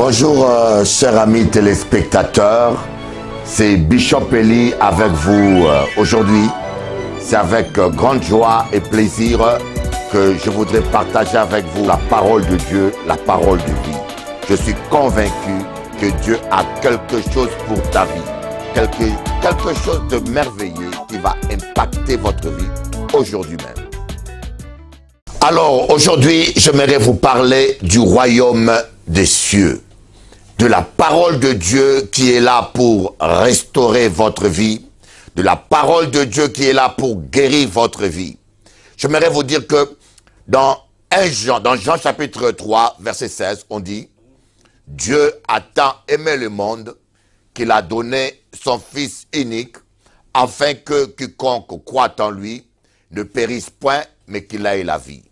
Bonjour chers amis téléspectateurs, c'est Bishop Eli avec vous aujourd'hui. C'est avec grande joie et plaisir que je voudrais partager avec vous la parole de Dieu, la parole de vie. Je suis convaincu que Dieu a quelque chose pour ta vie, quelque chose de merveilleux qui va impacter votre vie aujourd'hui même. Alors aujourd'hui, j'aimerais vous parler du royaume des cieux, de la parole de Dieu qui est là pour restaurer votre vie, de la parole de Dieu qui est là pour guérir votre vie. J'aimerais vous dire que dans Jean chapitre 3, verset 16, on dit « Dieu a tant aimé le monde qu'il a donné son Fils unique, afin que quiconque croit en lui ne périsse point, mais qu'il ait la vie. »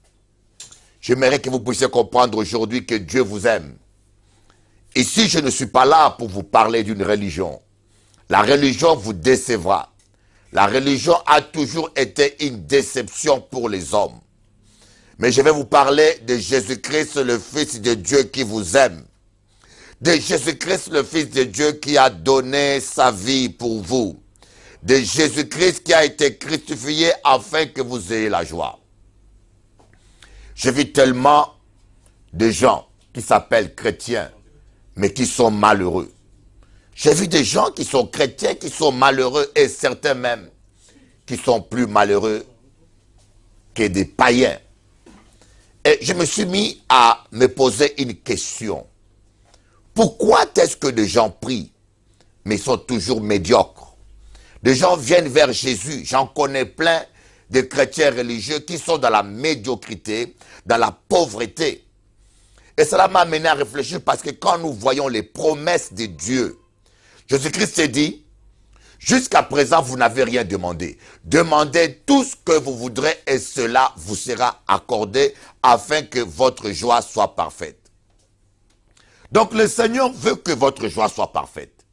J'aimerais que vous puissiez comprendre aujourd'hui que Dieu vous aime. Ici, je ne suis pas là pour vous parler d'une religion. La religion vous décevra. La religion a toujours été une déception pour les hommes. Mais je vais vous parler de Jésus-Christ, le Fils de Dieu qui vous aime. De Jésus-Christ, le Fils de Dieu qui a donné sa vie pour vous. De Jésus-Christ qui a été crucifié afin que vous ayez la joie. Je vis tellement de gens qui s'appellent chrétiens, mais qui sont malheureux. J'ai vu des gens qui sont chrétiens, qui sont malheureux, et certains même qui sont plus malheureux que des païens. Et je me suis mis à me poser une question. Pourquoi est-ce que des gens prient, mais sont toujours médiocres? Des gens viennent vers Jésus, j'en connais plein de chrétiens religieux qui sont dans la médiocrité, dans la pauvreté. Et cela m'a amené à réfléchir parce que quand nous voyons les promesses de Dieu, Jésus-Christ dit, jusqu'à présent vous n'avez rien demandé. Demandez tout ce que vous voudrez et cela vous sera accordé afin que votre joie soit parfaite. Donc le Seigneur veut que votre joie soit parfaite.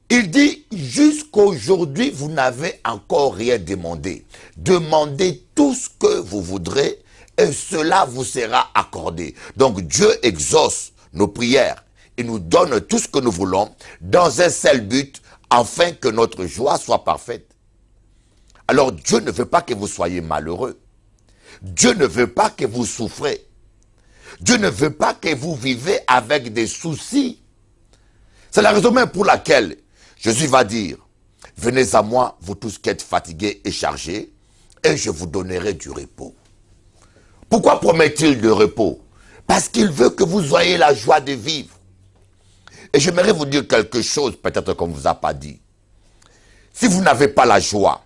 Il dit, jusqu'aujourd'hui, vous n'avez encore rien demandé. Demandez tout ce que vous voudrez et cela vous sera accordé. Donc Dieu exauce nos prières et nous donne tout ce que nous voulons dans un seul but, afin que notre joie soit parfaite. Alors Dieu ne veut pas que vous soyez malheureux. Dieu ne veut pas que vous souffrez. Dieu ne veut pas que vous vivez avec des soucis. C'est la raison même pour laquelle Jésus va dire, venez à moi, vous tous qui êtes fatigués et chargés, et je vous donnerai du repos. Pourquoi promet-il le repos? Parce qu'il veut que vous ayez la joie de vivre. Et j'aimerais vous dire quelque chose, peut-être qu'on ne vous a pas dit. Si vous n'avez pas la joie,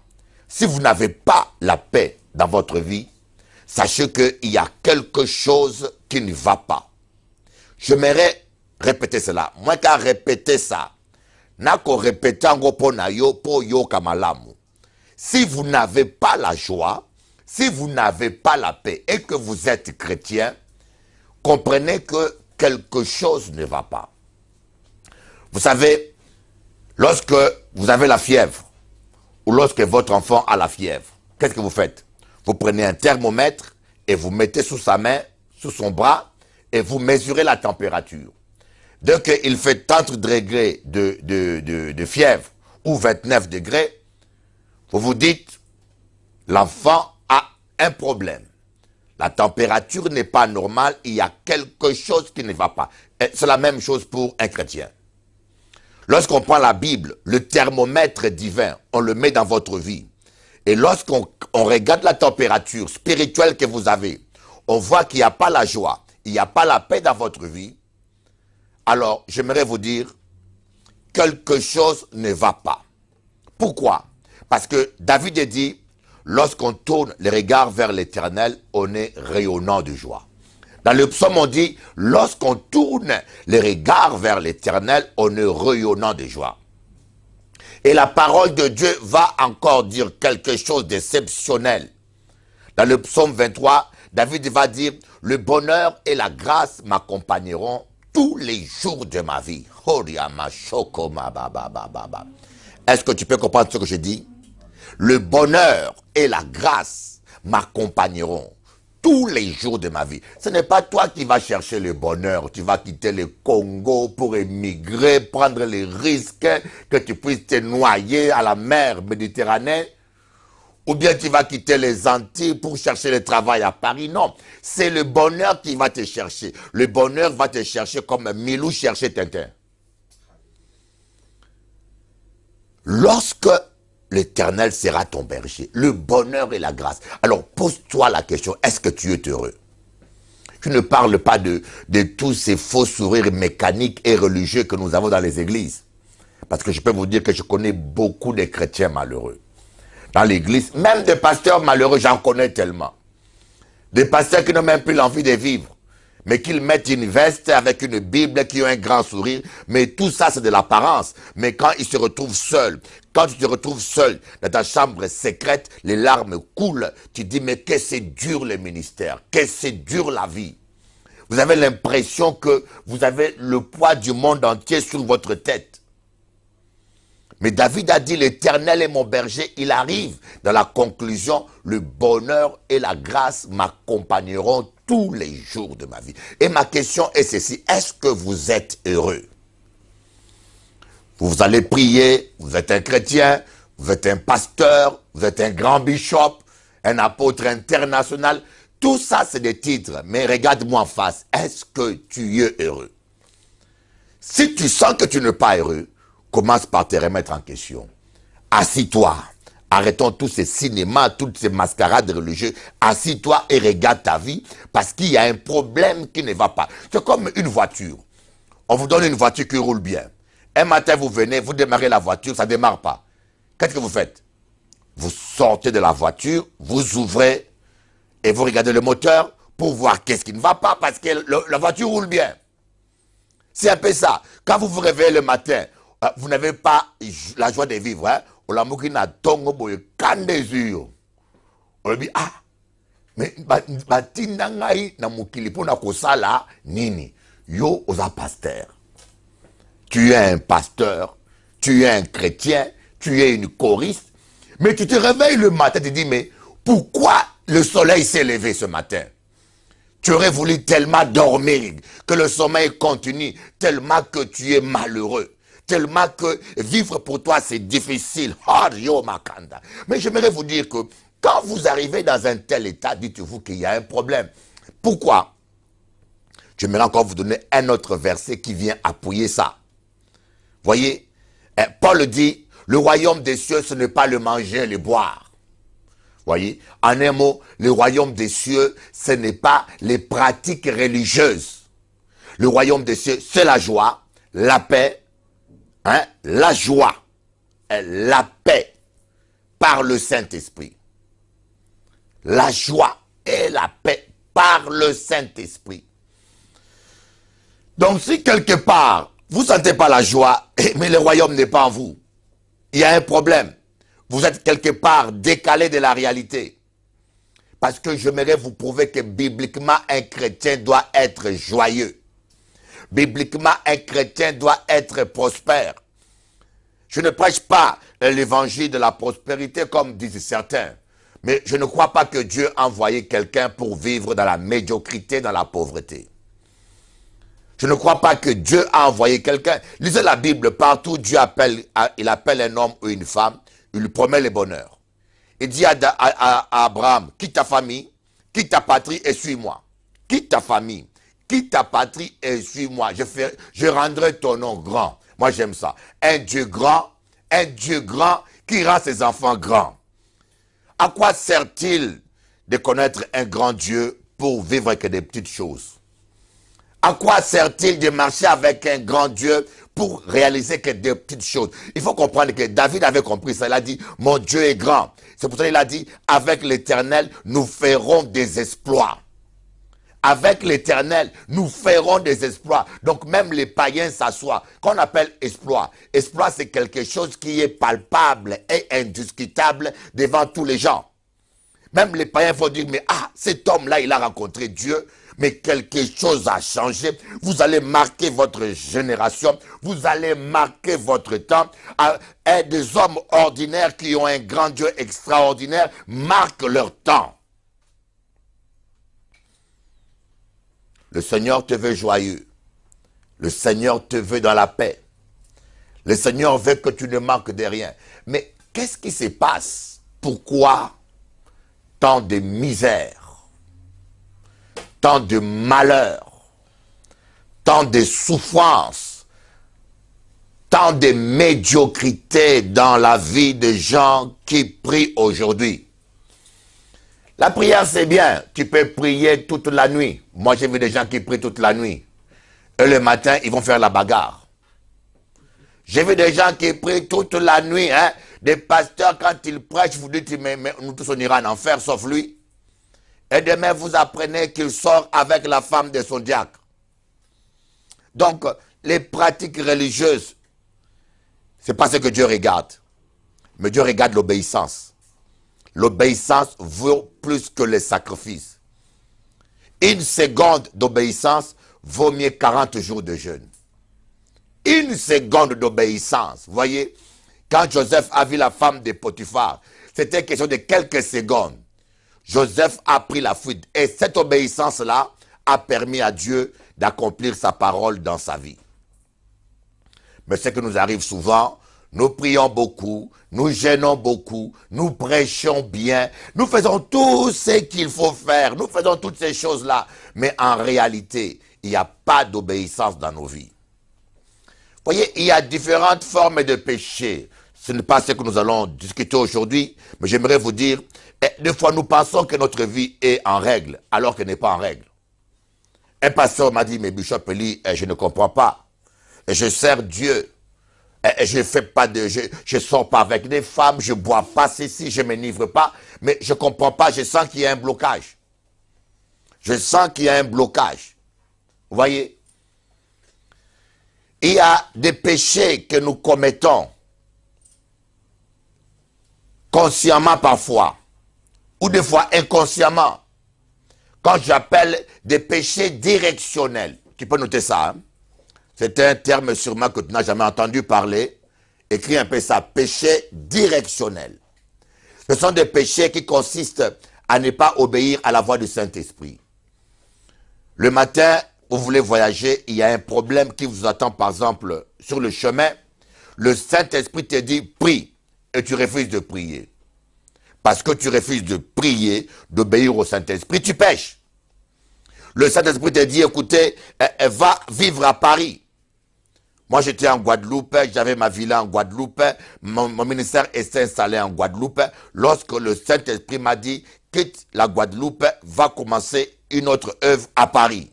si vous n'avez pas la paix dans votre vie, sachez qu'il y a quelque chose qui ne va pas. J'aimerais répéter cela. Moi, qu'à répéter ça, si vous n'avez pas la joie, si vous n'avez pas la paix et que vous êtes chrétien, comprenez que quelque chose ne va pas. Vous savez, lorsque vous avez la fièvre, ou lorsque votre enfant a la fièvre, qu'est-ce que vous faites? Vous prenez un thermomètre et vous mettez sous sa main, sous son bras, et vous mesurez la température. Dès qu'il fait 30 degrés de fièvre ou 29 degrés, vous vous dites, l'enfant a un problème. La température n'est pas normale, il y a quelque chose qui ne va pas. C'est la même chose pour un chrétien. Lorsqu'on prend la Bible, le thermomètre divin, on le met dans votre vie. Et lorsqu'on regarde la température spirituelle que vous avez, on voit qu'il n'y a pas la joie, il n'y a pas la paix dans votre vie. Alors, j'aimerais vous dire, quelque chose ne va pas. Pourquoi? Parce que David a dit, lorsqu'on tourne les regards vers l'Éternel, on est rayonnant de joie. Dans le psaume, on dit, lorsqu'on tourne les regards vers l'Éternel, on est rayonnant de joie. Et la parole de Dieu va encore dire quelque chose d'exceptionnel. Dans le psaume 23, David va dire, le bonheur et la grâce m'accompagneront tous les jours de ma vie. Est-ce que tu peux comprendre ce que je dis? Le bonheur et la grâce m'accompagneront tous les jours de ma vie. Ce n'est pas toi qui vas chercher le bonheur. Tu vas quitter le Congo pour émigrer, prendre les risques que tu puisses te noyer à la mer Méditerranée. Ou bien tu vas quitter les Antilles pour chercher le travail à Paris. Non, c'est le bonheur qui va te chercher. Le bonheur va te chercher comme Milou cherchait Tintin. Lorsque l'Éternel sera ton berger, le bonheur et la grâce. Alors pose-toi la question, est-ce que tu es heureux? Je ne parle pas de tous ces faux sourires mécaniques et religieux que nous avons dans les églises. Parce que je peux vous dire que je connais beaucoup de chrétiens malheureux. Dans l'église, même des pasteurs malheureux, j'en connais tellement. Des pasteurs qui n'ont même plus l'envie de vivre. Mais qu'ils mettent une veste avec une Bible, qui ont un grand sourire. Mais tout ça, c'est de l'apparence. Mais quand ils se retrouvent seuls, quand tu te retrouves seul dans ta chambre secrète, les larmes coulent. Tu dis, mais que c'est dur le ministère, que c'est dur la vie. Vous avez l'impression que vous avez le poids du monde entier sur votre tête. Mais David a dit, l'Éternel est mon berger. Il arrive dans la conclusion, le bonheur et la grâce m'accompagneront tous les jours de ma vie. Et ma question est ceci, est-ce que vous êtes heureux? Vous allez prier, vous êtes un chrétien, vous êtes un pasteur, vous êtes un grand bishop, un apôtre international. Tout ça, c'est des titres. Mais regarde-moi en face, est-ce que tu es heureux? Si tu sens que tu n'es pas heureux, commence par te remettre en question. Assis-toi. Arrêtons tous ces cinémas, toutes ces mascarades religieuses. Assis-toi et regarde ta vie parce qu'il y a un problème qui ne va pas. C'est comme une voiture. On vous donne une voiture qui roule bien. Un matin, vous venez, vous démarrez la voiture, ça ne démarre pas. Qu'est-ce que vous faites? Vous sortez de la voiture, vous ouvrez et vous regardez le moteur pour voir qu'est-ce qui ne va pas parce que la voiture roule bien. C'est un peu ça. Quand vous vous réveillez le matin, vous n'avez pas la joie de vivre. Hein? On l'a moqué na tongo boye kandezur. On dit ah mais batinda ngai na mukili pona kosala nini yo oza pasteur. Tu es un pasteur, tu es un chrétien, tu es une choriste, mais tu te réveilles le matin, tu te dis mais pourquoi le soleil s'est levé ce matin? Tu aurais voulu tellement dormir que le sommeil continue, tellement que tu es malheureux. Tellement que vivre pour toi, c'est difficile. Mais j'aimerais vous dire que quand vous arrivez dans un tel état, dites-vous qu'il y a un problème. Pourquoi? J'aimerais encore vous donner un autre verset qui vient appuyer ça. Voyez, Paul dit, le royaume des cieux, ce n'est pas le manger, le boire. Voyez, en un mot, le royaume des cieux, ce n'est pas les pratiques religieuses. Le royaume des cieux, c'est la joie, la paix, hein, la joie, la paix par le Saint-Esprit. La joie et la paix par le Saint-Esprit. Donc si quelque part, vous ne sentez pas la joie, mais le royaume n'est pas en vous, il y a un problème. Vous êtes quelque part décalé de la réalité. Parce que j'aimerais vous prouver que bibliquement, un chrétien doit être joyeux. Bibliquement, un chrétien doit être prospère. Je ne prêche pas l'évangile de la prospérité comme disent certains. Mais je ne crois pas que Dieu a envoyé quelqu'un pour vivre dans la médiocrité, dans la pauvreté. Je ne crois pas que Dieu a envoyé quelqu'un. Lisez la Bible, partout Dieu appelle, il appelle un homme ou une femme, il lui promet le bonheur. Il dit à Abraham, quitte ta famille, quitte ta patrie et suis-moi. Quitte ta famille, quitte ta patrie et suis-moi. Je rendrai ton nom grand. Moi j'aime ça. Un Dieu grand qui rend ses enfants grands. À quoi sert-il de connaître un grand Dieu pour vivre que des petites choses? À quoi sert-il de marcher avec un grand Dieu pour réaliser que des petites choses? Il faut comprendre que David avait compris ça. Il a dit, mon Dieu est grand. C'est pour ça qu'il a dit, avec l'Éternel, nous ferons des exploits. Avec l'Éternel, nous ferons des exploits. Donc même les païens s'assoient. Qu'on appelle exploit. Exploit, c'est quelque chose qui est palpable et indiscutable devant tous les gens. Même les païens vont dire, mais ah, cet homme-là, il a rencontré Dieu. Mais quelque chose a changé. Vous allez marquer votre génération. Vous allez marquer votre temps. Et des hommes ordinaires qui ont un grand Dieu extraordinaire marquent leur temps. Le Seigneur te veut joyeux. Le Seigneur te veut dans la paix. Le Seigneur veut que tu ne manques de rien. Mais qu'est-ce qui se passe? Pourquoi tant de misère, tant de malheur, tant de souffrance, tant de médiocrité dans la vie des gens qui prient aujourd'hui? La prière, c'est bien. Tu peux prier toute la nuit. Moi, j'ai vu des gens qui prient toute la nuit. Et le matin, ils vont faire la bagarre. J'ai vu des gens qui prient toute la nuit. Hein? Des pasteurs, quand ils prêchent, vous dites, mais nous tous, on ira en enfer, sauf lui. Et demain, vous apprenez qu'il sort avec la femme de son diacre. Donc, les pratiques religieuses, ce n'est pas ce que Dieu regarde. Mais Dieu regarde l'obéissance. L'obéissance vaut plus que les sacrifices. Une seconde d'obéissance vaut mieux 40 jours de jeûne. Une seconde d'obéissance. Vous voyez, quand Joseph a vu la femme de Potiphar, c'était question de quelques secondes. Joseph a pris la fuite. Et cette obéissance-là a permis à Dieu d'accomplir sa parole dans sa vie. Mais ce qui nous arrive souvent, nous prions beaucoup, nous jeûnons beaucoup, nous prêchons bien, nous faisons tout ce qu'il faut faire, nous faisons toutes ces choses-là. Mais en réalité, il n'y a pas d'obéissance dans nos vies. Vous voyez, il y a différentes formes de péché. Ce n'est pas ce que nous allons discuter aujourd'hui, mais j'aimerais vous dire, des fois nous pensons que notre vie est en règle, alors qu'elle n'est pas en règle. Un pasteur m'a dit, mais Bishop Eli, je ne comprends pas. Je sers Dieu. Je fais pas de, je sors pas avec des femmes, je bois pas ceci, je m'enivre pas, mais je comprends pas, je sens qu'il y a un blocage. Je sens qu'il y a un blocage. Vous voyez? Il y a des péchés que nous commettons, consciemment parfois, ou des fois inconsciemment, quand j'appelle des péchés directionnels. Tu peux noter ça, hein? C'est un terme sûrement que tu n'as jamais entendu parler. Écris un peu ça, péché directionnel. Ce sont des péchés qui consistent à ne pas obéir à la voix du Saint-Esprit. Le matin, vous voulez voyager, il y a un problème qui vous attend par exemple sur le chemin. Le Saint-Esprit te dit prie et tu refuses de prier. Parce que tu refuses de prier, d'obéir au Saint-Esprit, tu pèches. Le Saint-Esprit te dit écoutez, va vivre à Paris. Moi, j'étais en Guadeloupe, j'avais ma villa en Guadeloupe, mon ministère s'est installé en Guadeloupe. Lorsque le Saint-Esprit m'a dit, quitte la Guadeloupe, va commencer une autre œuvre à Paris.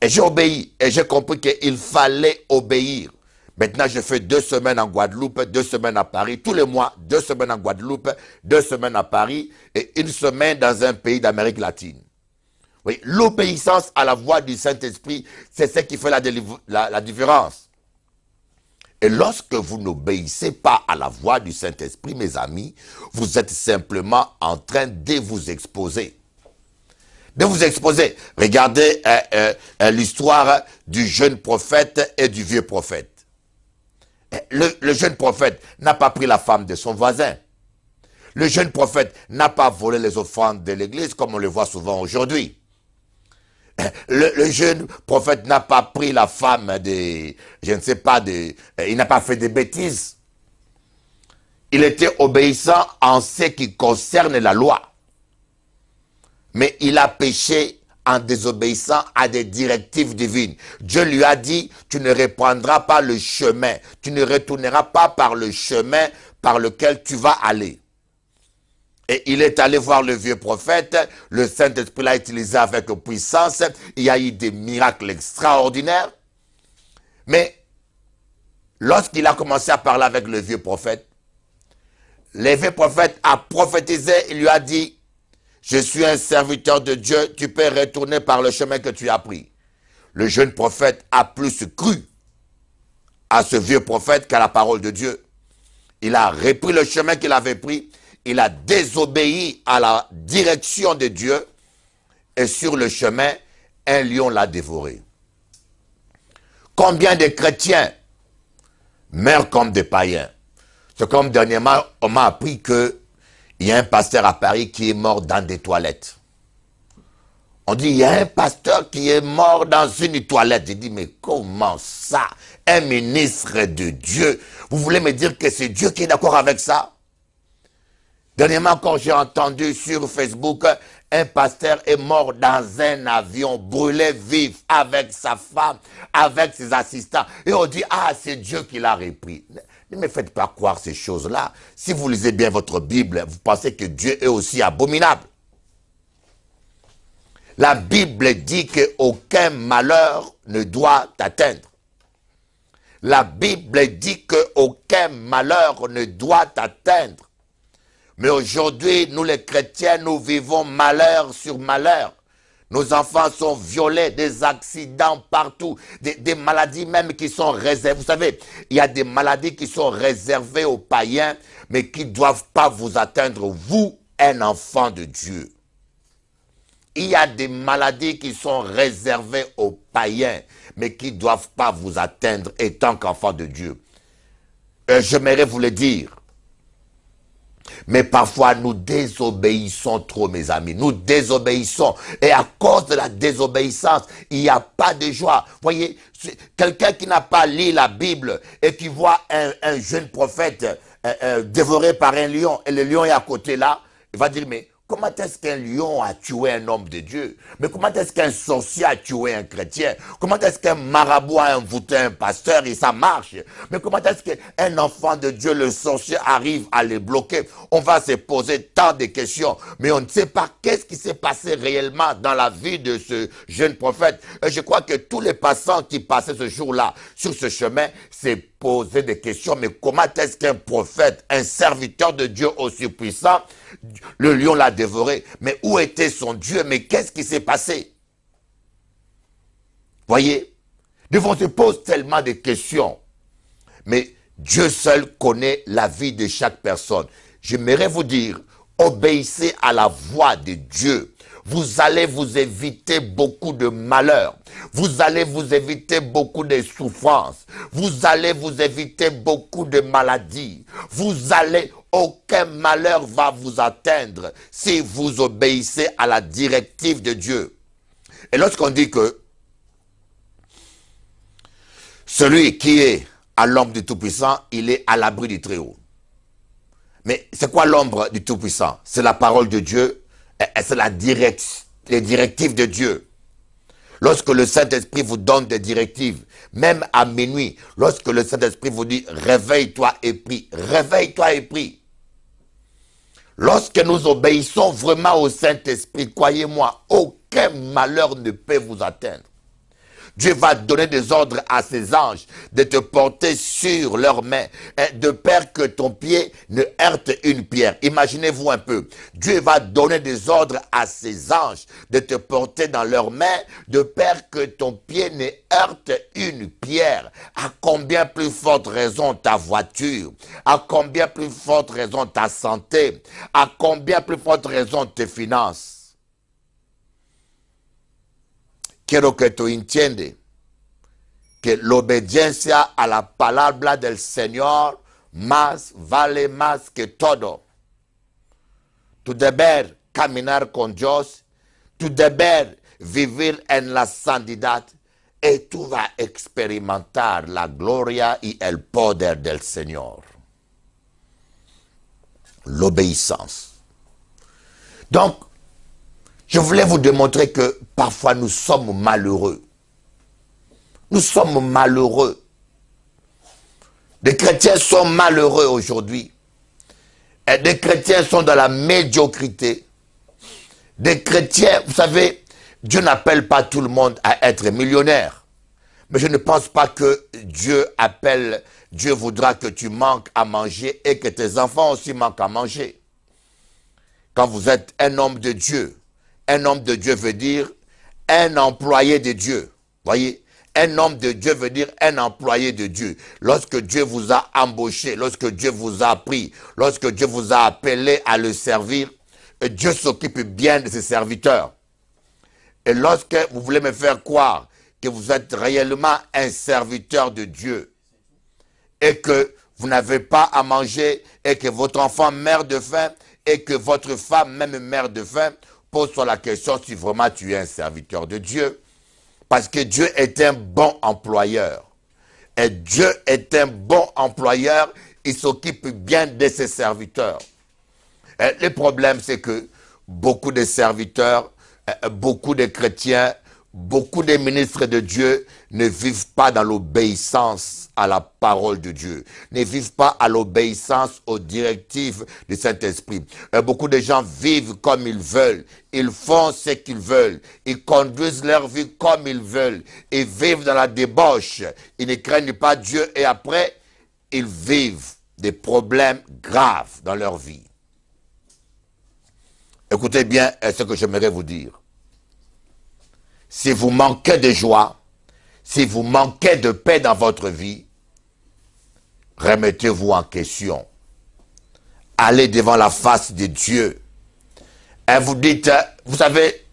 Et j'ai obéi, et j'ai compris qu'il fallait obéir. Maintenant, je fais 2 semaines en Guadeloupe, 2 semaines à Paris, tous les mois, 2 semaines en Guadeloupe, 2 semaines à Paris, et 1 semaine dans un pays d'Amérique latine. Oui, l'obéissance à la voix du Saint-Esprit, c'est ce qui fait la différence. Et lorsque vous n'obéissez pas à la voix du Saint-Esprit, mes amis, vous êtes simplement en train de vous exposer. De vous exposer. Regardez l'histoire du jeune prophète et du vieux prophète. Le jeune prophète n'a pas pris la femme de son voisin. Le jeune prophète n'a pas volé les offrandes de l'église comme on le voit souvent aujourd'hui. Le jeune prophète n'a pas pris la femme de, je ne sais pas, il n'a pas fait des bêtises. Il était obéissant en ce qui concerne la loi. Mais il a péché en désobéissant à des directives divines. Dieu lui a dit, tu ne reprendras pas le chemin, tu ne retourneras pas par le chemin par lequel tu vas aller. Et il est allé voir le vieux prophète, le Saint-Esprit l'a utilisé avec puissance, il y a eu des miracles extraordinaires. Mais lorsqu'il a commencé à parler avec le vieux prophète, le vieux prophète a prophétisé, il lui a dit, je suis un serviteur de Dieu, tu peux retourner par le chemin que tu as pris. Le jeune prophète a plus cru à ce vieux prophète qu'à la parole de Dieu. Il a repris le chemin qu'il avait pris, il a désobéi à la direction de Dieu et sur le chemin, un lion l'a dévoré. Combien de chrétiens meurent comme des païens? C'est comme dernièrement, on m'a appris qu'il y a un pasteur à Paris qui est mort dans des toilettes. On dit, il y a un pasteur qui est mort dans une toilette. J'ai dit, mais comment ça? Un ministre de Dieu. Vous voulez me dire que c'est Dieu qui est d'accord avec ça? Dernièrement, quand j'ai entendu sur Facebook, un pasteur est mort dans un avion, brûlé vif, avec sa femme, avec ses assistants. Et on dit, ah, c'est Dieu qui l'a repris. Ne me faites pas croire ces choses-là. Si vous lisez bien votre Bible, vous pensez que Dieu est aussi abominable. La Bible dit qu'aucun malheur ne doit t'atteindre. La Bible dit qu'aucun malheur ne doit t'atteindre. Mais aujourd'hui, nous les chrétiens, nous vivons malheur sur malheur. Nos enfants sont violés, des accidents partout, des maladies même qui sont réservées. Vous savez, il y a des maladies qui sont réservées aux païens, mais qui ne doivent pas vous atteindre, vous, un enfant de Dieu. Il y a des maladies qui sont réservées aux païens, mais qui ne doivent pas vous atteindre étant qu'enfant de Dieu. J'aimerais vous le dire. Mais parfois, nous désobéissons trop, mes amis. Nous désobéissons. Et à cause de la désobéissance, il n'y a pas de joie. Voyez, quelqu'un qui n'a pas lu la Bible et qui voit un jeune prophète dévoré par un lion, et le lion est à côté là, il va dire, mais comment est-ce qu'un lion a tué un homme de Dieu? Mais comment est-ce qu'un sorcier a tué un chrétien? Comment est-ce qu'un marabout a envoûté un pasteur et ça marche? Mais comment est-ce qu'un enfant de Dieu, le sorcier, arrive à les bloquer? On va se poser tant de questions, mais on ne sait pas qu'est-ce qui s'est passé réellement dans la vie de ce jeune prophète. Et je crois que tous les passants qui passaient ce jour-là sur ce chemin s'est posé des questions. Mais comment est-ce qu'un prophète, un serviteur de Dieu aussi puissant, le lion l'a dévoré? Mais où était son Dieu? Mais qu'est-ce qui s'est passé? Voyez, on se pose tellement de questions. Mais Dieu seul connaît la vie de chaque personne. J'aimerais vous dire, obéissez à la voix de Dieu. Vous allez vous éviter beaucoup de malheurs. Vous allez vous éviter beaucoup de souffrances. Vous allez vous éviter beaucoup de maladies. Aucun malheur va vous atteindre si vous obéissez à la directive de Dieu. Et lorsqu'on dit que celui qui est à l'ombre du Tout-Puissant, il est à l'abri du Très-Haut. Mais c'est quoi l'ombre du Tout-Puissant? C'est la parole de Dieu, c'est les directives de Dieu. Lorsque le Saint-Esprit vous donne des directives, même à minuit, lorsque le Saint-Esprit vous dit « réveille-toi et prie », réveille-toi et prie. Lorsque nous obéissons vraiment au Saint-Esprit, croyez-moi, aucun malheur ne peut vous atteindre. Dieu va donner des ordres à ses anges de te porter sur leurs mains, de peur que ton pied ne heurte une pierre. Imaginez-vous un peu. Dieu va donner des ordres à ses anges de te porter dans leurs mains, de peur que ton pied ne heurte une pierre. À combien plus forte raison ta voiture? À combien plus forte raison ta santé? À combien plus forte raison tes finances? Quiero que tú entiendas que la obediencia a la palabra del Señor vale más que todo. Tu deber caminar con Dios, tu deber vivir en la santidad, y tú vas a experimentar la gloria y el poder del Señor. L'obéissance. Donc, je voulais vous démontrer que parfois nous sommes malheureux. Nous sommes malheureux. Des chrétiens sont malheureux aujourd'hui. Et des chrétiens sont dans la médiocrité. Des chrétiens, vous savez, Dieu n'appelle pas tout le monde à être millionnaire. Mais je ne pense pas que Dieu voudra que tu manques à manger et que tes enfants aussi manquent à manger. Quand vous êtes un homme de Dieu veut dire un employé de Dieu. Voyez, un homme de Dieu veut dire un employé de Dieu. Lorsque Dieu vous a embauché, lorsque Dieu vous a pris, lorsque Dieu vous a appelé à le servir, Dieu s'occupe bien de ses serviteurs. Et lorsque vous voulez me faire croire que vous êtes réellement un serviteur de Dieu et que vous n'avez pas à manger et que votre enfant meurt de faim et que votre femme même meurt de faim, pose-toi la question si vraiment tu es un serviteur de Dieu. Parce que Dieu est un bon employeur. Et Dieu est un bon employeur. Il s'occupe bien de ses serviteurs. Et le problème, c'est que beaucoup de serviteurs, beaucoup de chrétiens, beaucoup de ministres de Dieu ne vivent pas dans l'obéissance à la parole de Dieu, ne vivent pas à l'obéissance aux directives du Saint-Esprit. Beaucoup de gens vivent comme ils veulent, ils font ce qu'ils veulent, ils conduisent leur vie comme ils veulent, ils vivent dans la débauche, ils ne craignent pas Dieu et après, ils vivent des problèmes graves dans leur vie. Écoutez bien ce que j'aimerais vous dire. Si vous manquez de joie, si vous manquez de paix dans votre vie, remettez-vous en question. Allez devant la face de Dieu. Et vous dites, vous savez,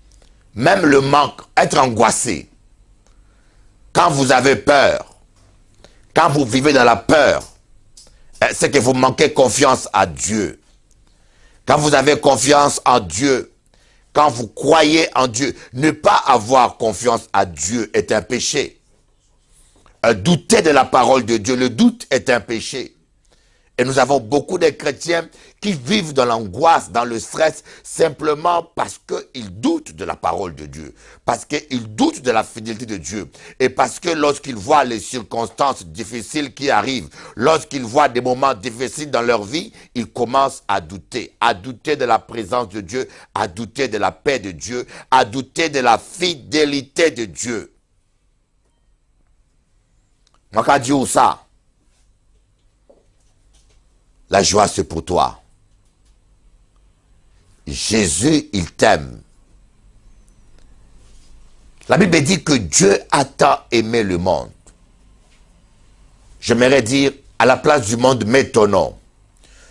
même le manque, être angoissé. Quand vous avez peur, quand vous vivez dans la peur, c'est que vous manquez confiance à Dieu. Quand vous avez confiance en Dieu, quand vous croyez en Dieu, ne pas avoir confiance à Dieu est un péché. Douter de la parole de Dieu, le doute est un péché. Et nous avons beaucoup de chrétiens qui vivent dans l'angoisse, dans le stress, simplement parce qu'ils doutent de la parole de Dieu, parce qu'ils doutent de la fidélité de Dieu, et parce que lorsqu'ils voient les circonstances difficiles qui arrivent, lorsqu'ils voient des moments difficiles dans leur vie, ils commencent à douter de la présence de Dieu, à douter de la paix de Dieu, à douter de la fidélité de Dieu. Moi, quand Dieu ou ça, la joie, c'est pour toi. Jésus, il t'aime. La Bible dit que Dieu a tant aimé le monde. J'aimerais dire, à la place du monde, mets ton nom.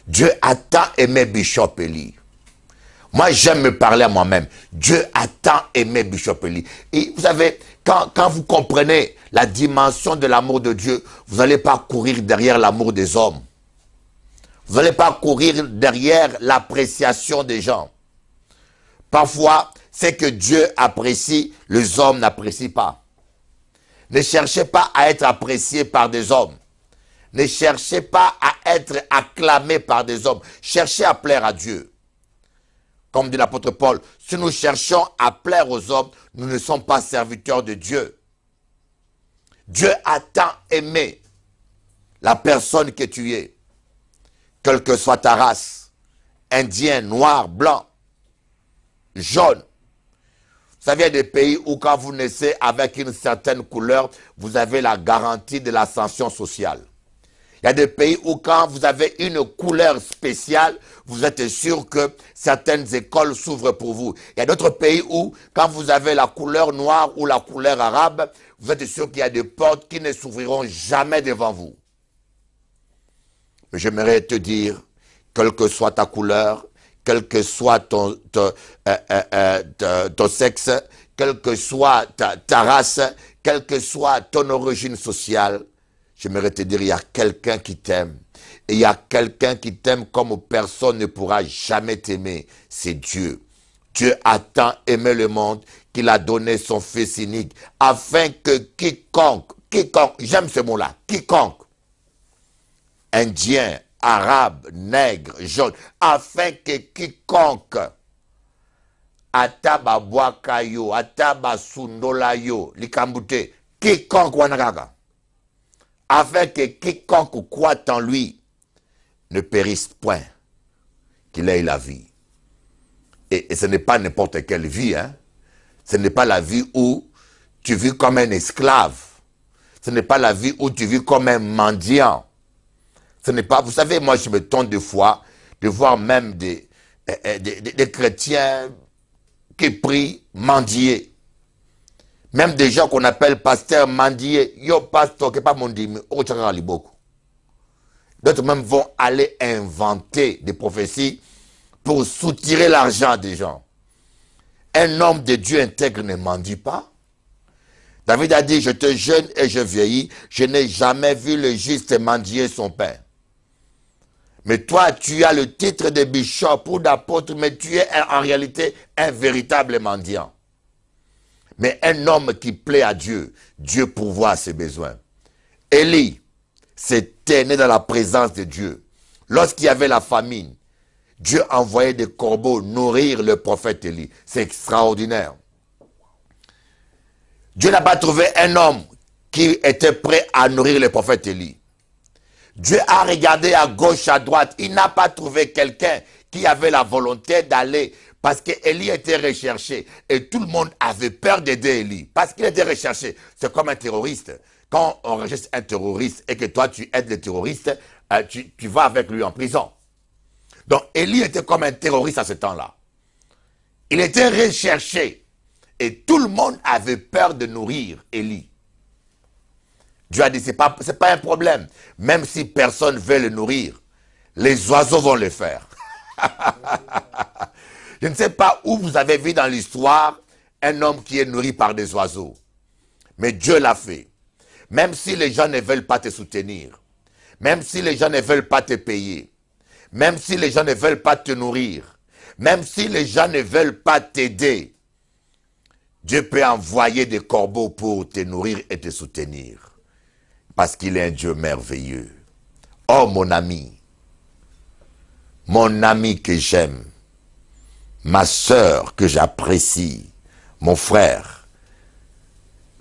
Dieu a tant aimé Bishop Eli. Moi, j'aime me parler à moi-même. Dieu a tant aimé Bishop Eli. Et vous savez, quand vous comprenez la dimension de l'amour de Dieu, vous n'allez pas courir derrière l'amour des hommes. Vous n'allez pas courir derrière l'appréciation des gens. Parfois, ce que Dieu apprécie, les hommes n'apprécient pas. Ne cherchez pas à être apprécié par des hommes. Ne cherchez pas à être acclamé par des hommes. Cherchez à plaire à Dieu. Comme dit l'apôtre Paul, si nous cherchons à plaire aux hommes, nous ne sommes pas serviteurs de Dieu. Dieu a tant aimé la personne que tu es. Quelle que soit ta race, indien, noir, blanc, jaune. Vous savez, il y a des pays où quand vous naissez avec une certaine couleur, vous avez la garantie de l'ascension sociale. Il y a des pays où quand vous avez une couleur spéciale, vous êtes sûr que certaines écoles s'ouvrent pour vous. Il y a d'autres pays où quand vous avez la couleur noire ou la couleur arabe, vous êtes sûr qu'il y a des portes qui ne s'ouvriront jamais devant vous. J'aimerais te dire, quelle que soit ta couleur, quel que soit ton sexe, quelle que soit ta race, quelle que soit ton origine sociale, j'aimerais te dire, il y a quelqu'un qui t'aime. Et il y a quelqu'un qui t'aime comme personne ne pourra jamais t'aimer. C'est Dieu. Dieu a tant aimé le monde qu'il a donné son Fils unique, afin que quiconque, j'aime ce mot-là, quiconque, indien, arabe, nègre, jaune, afin que quiconque ataba boakayo, ataba sundolayo, likambute, quiconque wanagaga, afin que quiconque croit en lui ne périsse point, qu'il ait la vie. Et ce n'est pas n'importe quelle vie, hein. Ce n'est pas la vie où tu vis comme un esclave. Ce n'est pas la vie où tu vis comme un mendiant. Ce n'est pas, vous savez, moi je me tente des fois de voir même des chrétiens qui prient mendier. Même des gens qu'on appelle pasteurs mendier. Yo pasteur, qui pas mon dit, mais d'autres même vont aller inventer des prophéties pour soutirer l'argent des gens. Un homme de Dieu intègre ne mendie pas. David a dit, je te jeûne et je vieillis, je n'ai jamais vu le juste mendier son pain. Mais toi, tu as le titre de bishop ou d'apôtre, mais tu es en réalité un véritable mendiant. Mais un homme qui plaît à Dieu, Dieu pourvoit à ses besoins. Élie s'était né dans la présence de Dieu. Lorsqu'il y avait la famine, Dieu envoyait des corbeaux nourrir le prophète Élie. C'est extraordinaire. Dieu n'a pas trouvé un homme qui était prêt à nourrir le prophète Élie. Dieu a regardé à gauche, à droite. Il n'a pas trouvé quelqu'un qui avait la volonté d'aller. Parce qu'Élie était recherché. Et tout le monde avait peur d'aider Élie. Parce qu'il était recherché. C'est comme un terroriste. Quand on recherche un terroriste et que toi tu aides le terroriste, tu vas avec lui en prison. Donc Élie était comme un terroriste à ce temps-là. Il était recherché. Et tout le monde avait peur de nourrir Élie. Dieu a dit, ce n'est pas un problème. Même si personne ne veut le nourrir, les oiseaux vont le faire. Je ne sais pas où vous avez vu dans l'histoire un homme qui est nourri par des oiseaux. Mais Dieu l'a fait. Même si les gens ne veulent pas te soutenir, même si les gens ne veulent pas te payer, même si les gens ne veulent pas te nourrir, même si les gens ne veulent pas t'aider, Dieu peut envoyer des corbeaux pour te nourrir et te soutenir. Parce qu'il est un Dieu merveilleux. Oh mon ami que j'aime, ma sœur que j'apprécie, mon frère,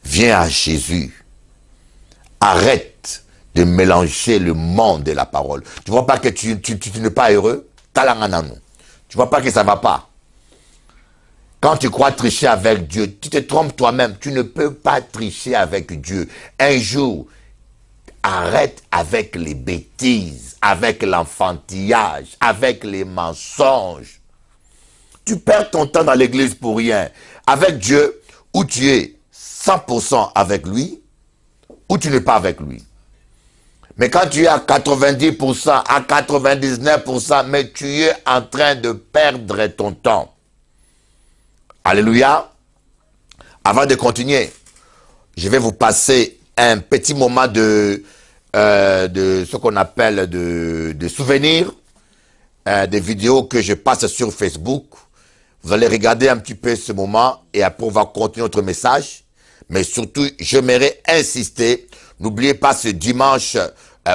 viens à Jésus. Arrête de mélanger le monde et la parole. Tu ne vois pas que tu n'es pas heureux? Tu ne vois pas que ça ne va pas? Quand tu crois tricher avec Dieu, tu te trompes toi-même. Tu ne peux pas tricher avec Dieu. Un jour, arrête avec les bêtises, avec l'enfantillage, avec les mensonges. Tu perds ton temps dans l'église pour rien. Avec Dieu, où tu es 100% avec lui, ou tu n'es pas avec lui. Mais quand tu es à 90%, à 99%, mais tu es en train de perdre ton temps. Alléluia. Avant de continuer, je vais vous passer un petit moment de ce qu'on appelle de souvenirs, des vidéos que je passe sur Facebook. Vous allez regarder un petit peu ce moment et après on va continuer notre message. Mais surtout, j'aimerais insister, n'oubliez pas ce dimanche,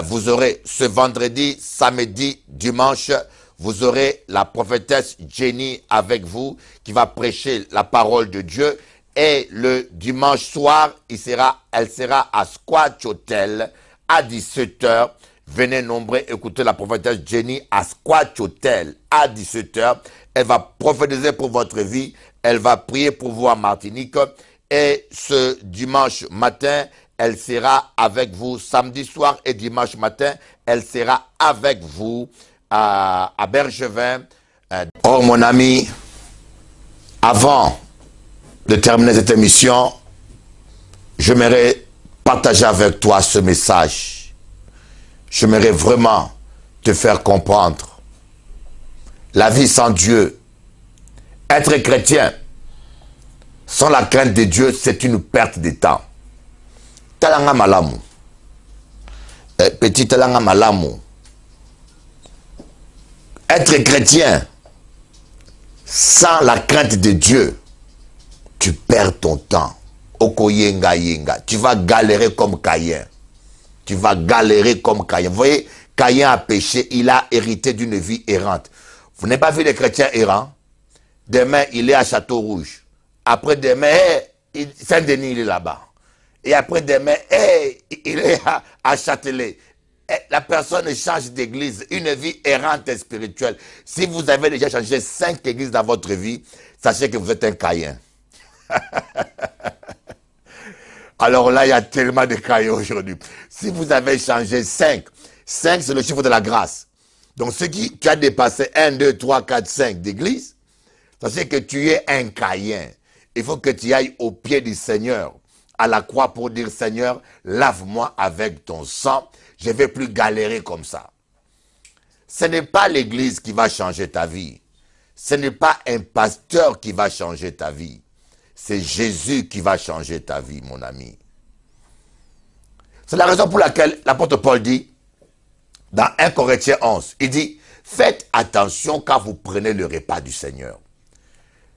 vous aurez ce vendredi, samedi, dimanche, vous aurez la prophétesse Jenny avec vous qui va prêcher la parole de Dieu. Et le dimanche soir, elle sera à Squatch Hotel à 17 h. Venez nombreux écouter la prophétesse Jenny à Squatch Hotel à 17 h. Elle va prophétiser pour votre vie. Elle va prier pour vous en Martinique. Et ce dimanche matin, elle sera avec vous. Samedi soir et dimanche matin, elle sera avec vous à Bergevin. Oh mon ami, avant de terminer cette émission, j'aimerais partager avec toi ce message. J'aimerais vraiment te faire comprendre. La vie sans Dieu, être chrétien, sans la crainte de Dieu, c'est une perte de temps. Talanga malamu. Petit talanga malamu. Être chrétien, sans la crainte de Dieu, tu perds ton temps. Okoyenga yenga. Tu vas galérer comme Caïn. Tu vas galérer comme Caïn. Vous voyez, Caïn a péché, il a hérité d'une vie errante. Vous n'avez pas vu les chrétiens errants? Demain, il est à Château-Rouge. Après-demain, Saint-Denis, il est là-bas. Et après-demain, il est à Châtelet. La personne change d'église, une vie errante et spirituelle. Si vous avez déjà changé 5 églises dans votre vie, sachez que vous êtes un Caïn. Alors là, il y a tellement de Caïns aujourd'hui. Si vous avez changé 5 c'est le chiffre de la grâce. Donc, ce qui tu as dépassé 1, 2, 3, 4, 5 d'église, sachez que tu es un Caïn. Il faut que tu ailles au pied du Seigneur, à la croix pour dire, Seigneur, lave-moi avec ton sang. Je ne vais plus galérer comme ça. Ce n'est pas l'église qui va changer ta vie. Ce n'est pas un pasteur qui va changer ta vie. C'est Jésus qui va changer ta vie, mon ami. C'est la raison pour laquelle l'apôtre Paul dit, dans 1 Corinthiens 11, il dit, faites attention quand vous prenez le repas du Seigneur.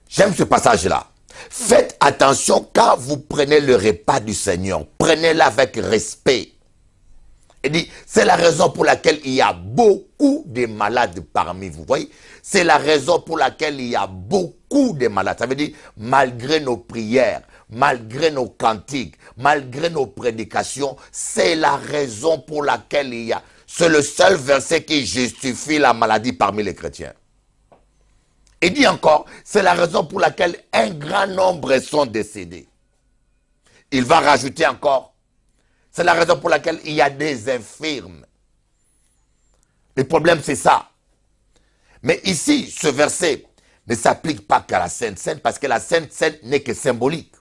J'aime ce passage-là. Faites attention quand vous prenez le repas du Seigneur. Prenez-le avec respect. Il dit, c'est la raison pour laquelle il y a beaucoup de malades parmi vous. Vous voyez, c'est la raison pour laquelle il y a beaucoup de malades. Ça veut dire, malgré nos prières, malgré nos cantiques, malgré nos prédications, c'est la raison pour laquelle il y a. C'est le seul verset qui justifie la maladie parmi les chrétiens. Il dit encore, c'est la raison pour laquelle un grand nombre sont décédés. Il va rajouter encore, c'est la raison pour laquelle il y a des infirmes. Le problème, c'est ça. Mais ici, ce verset ne s'applique pas qu'à la Sainte Seine, parce que la Sainte Seine n'est que symbolique.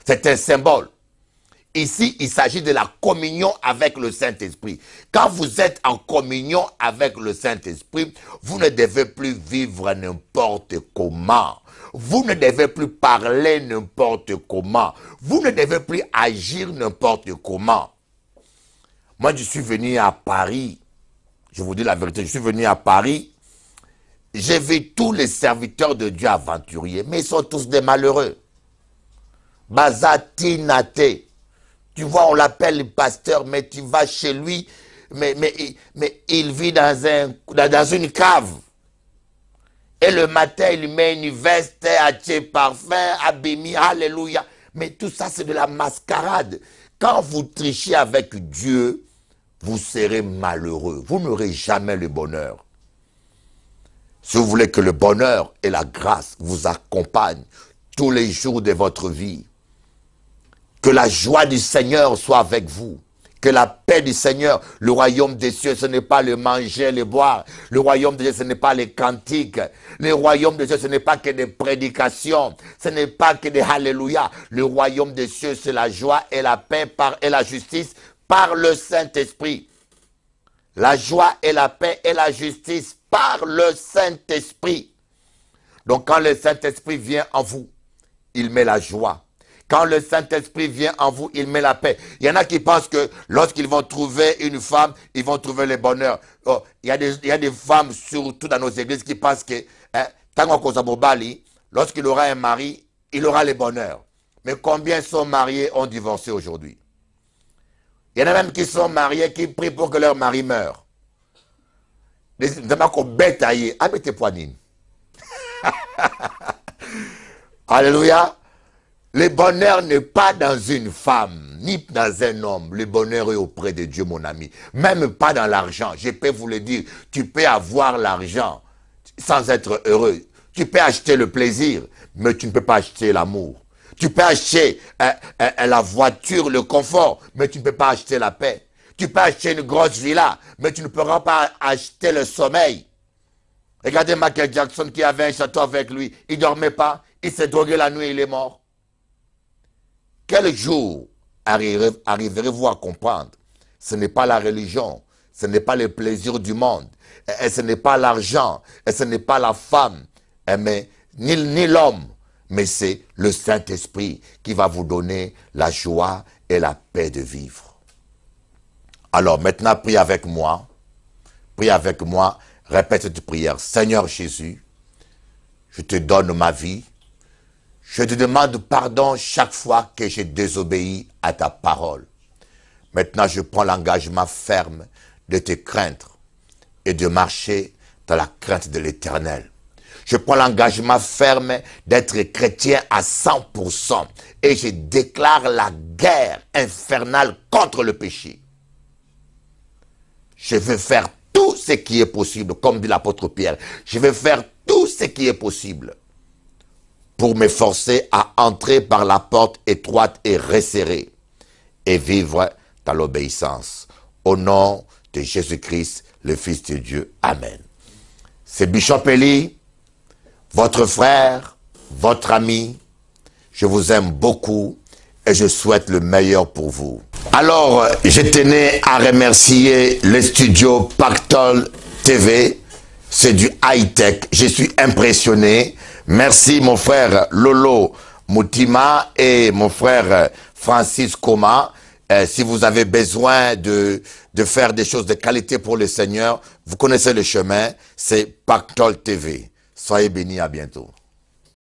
C'est un symbole. Ici, il s'agit de la communion avec le Saint-Esprit. Quand vous êtes en communion avec le Saint-Esprit, vous ne devez plus vivre n'importe comment. Vous ne devez plus parler n'importe comment. Vous ne devez plus agir n'importe comment. Moi, je suis venu à Paris. Je vous dis la vérité, je suis venu à Paris. J'ai vu tous les serviteurs de Dieu aventuriers, mais ils sont tous des malheureux. Bazati Nate. Tu vois, on l'appelle le pasteur, mais tu vas chez lui, mais il vit dans une cave. Et le matin, il met une veste, un parfum, abîmé, alléluia. Mais tout ça, c'est de la mascarade. Quand vous trichez avec Dieu, vous serez malheureux. Vous n'aurez jamais le bonheur. Si vous voulez que le bonheur et la grâce vous accompagnent tous les jours de votre vie, que la joie du Seigneur soit avec vous. Que la paix du Seigneur, le royaume des cieux, ce n'est pas le manger, le boire. Le royaume des cieux, ce n'est pas les cantiques. Le royaume des cieux, ce n'est pas que des prédications. Ce n'est pas que des alléluia. Le royaume des cieux, c'est la joie et la paix et la justice par le Saint-Esprit. La joie et la paix et la justice par le Saint-Esprit. Donc quand le Saint-Esprit vient en vous, il met la joie. Quand le Saint-Esprit vient en vous, il met la paix. Il y en a qui pensent que lorsqu'ils vont trouver une femme, ils vont trouver le bonheur. Oh, il y a des femmes, surtout dans nos églises, qui pensent que lorsqu'il aura un mari, il aura le bonheur. Mais combien sont mariés, ont divorcé aujourd'hui? Il y en a même qui sont mariés, qui prient pour que leur mari meure. Alléluia. Le bonheur n'est pas dans une femme, ni dans un homme. Le bonheur est auprès de Dieu, mon ami. Même pas dans l'argent. Je peux vous le dire, tu peux avoir l'argent sans être heureux. Tu peux acheter le plaisir, mais tu ne peux pas acheter l'amour. Tu peux acheter la voiture, le confort, mais tu ne peux pas acheter la paix. Tu peux acheter une grosse villa, mais tu ne pourras pas acheter le sommeil. Regardez Michael Jackson qui avait un château avec lui. Il ne dormait pas, il s'est drogué la nuit, il est mort. Quel jour arriverez-vous à comprendre? Ce n'est pas la religion, ce n'est pas le plaisir du monde, et ce n'est pas l'argent, et ce n'est pas la femme, mais ni l'homme, mais c'est le Saint-Esprit qui va vous donner la joie et la paix de vivre. Alors maintenant, prie avec moi, répète cette prière. Seigneur Jésus, je te donne ma vie. Je te demande pardon chaque fois que j'ai désobéi à ta parole. Maintenant, je prends l'engagement ferme de te craindre et de marcher dans la crainte de l'Éternel. Je prends l'engagement ferme d'être chrétien à 100% et je déclare la guerre infernale contre le péché. Je veux faire tout ce qui est possible, comme dit l'apôtre Pierre. Je veux faire tout ce qui est possible pour m'efforcer à entrer par la porte étroite et resserrée et vivre dans l'obéissance. Au nom de Jésus-Christ, le Fils de Dieu. Amen. C'est Bishop Eli, votre frère, votre ami. Je vous aime beaucoup et je souhaite le meilleur pour vous. Alors, je tenais à remercier le studio Pactol TV. C'est du high-tech. Je suis impressionné. Merci mon frère Lolo Moutima et mon frère Francis Koma. Si vous avez besoin de faire des choses de qualité pour le Seigneur, vous connaissez le chemin, c'est Pactole TV. Soyez bénis, à bientôt.